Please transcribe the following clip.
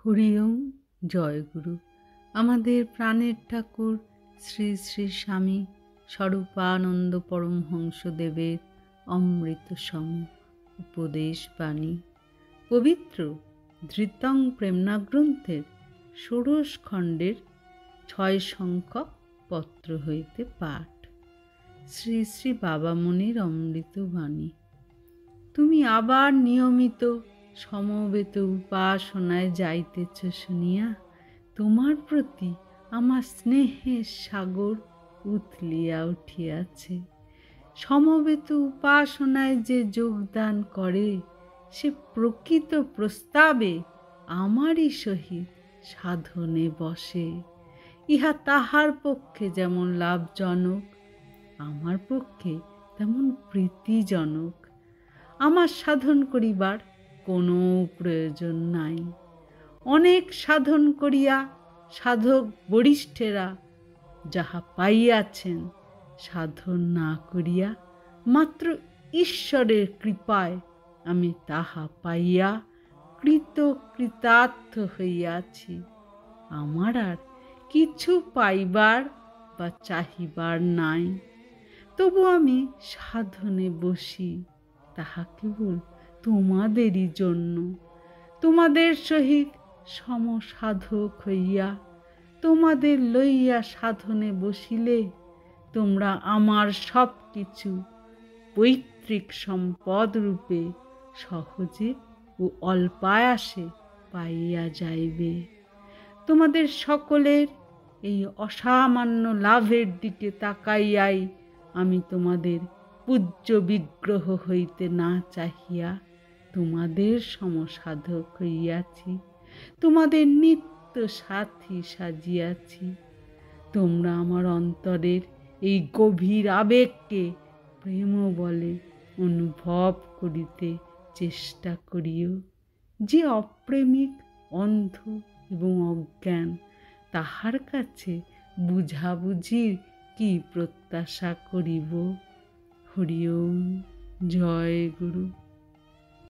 হরি ওম। জয় গুরু। আমাদের প্রাণের ঠাকুর শ্রী শ্রী স্বামী স্বরূপানন্দ পরমহংসদেবের অমৃত সম উপদেশ বাণী পবিত্র ধৃতং প্রেমনা গ্রন্থের ১৬ খণ্ডের ৬ সংখ্যক পত্র হইতে পাঠ। শ্রী শ্রী বাবামণির অমৃত বাণী। তুমি আবার নিয়মিত সমবেত উপাসনায় যাইতেছ শুনিয়া তোমার প্রতি আমার স্নেহের সাগর উথলিয়া উঠিয়াছে। সমবেত উপাসনায় যে যোগদান করে সে প্রকৃত প্রস্তাবে আমারই সহিত সাধনে বসে। ইহা তাহার পক্ষে যেমন লাভজনক, আমার পক্ষে তেমন প্রীতিজনক। আমার সাধন করিবার কোনো প্রয়োজন নাই। অনেক সাধন করিয়া সাধক বরিষ্ঠেরা যাহা পাইয়াছেন, সাধন না করিয়া মাত্র ঈশ্বরের কৃপায় আমি তাহা পাইয়া কৃতার্থ হইয়াছি। আমার আর কিছু পাইবার বা চাহিবার নাই। তবু আমি সাধনে বসি, তাহা কেবল তোমাদেরই জন্য। তোমাদের সহিত সমসাধক হইয়া তোমাদের লইয়া সাধনে বসিলে তোমরা আমার সব কিছু পৈতৃক সম্পদ রূপে সহজে ও অল্পায়াসে পাইয়া যাইবে। তোমাদের সকলের এই অসামান্য লাভের দিকে তাকাইয়াই আমি তোমাদের পূজ্য বিগ্রহ হইতে না চাহিয়া তোমাদের সমসাধক হইয়াছি, তোমাদের নিত্য সাথী সাজিয়াছি। তোমরা আমার অন্তরের এই গভীর আবেগকে প্রেম বলে অনুভব করিতে চেষ্টা করিও। যে অপ্রেমিক, অন্ধ এবং অজ্ঞান, তাহার কাছে বুঝাবুঝির কি প্রত্যাশা করিব? হরি ওম। জয় গুরু।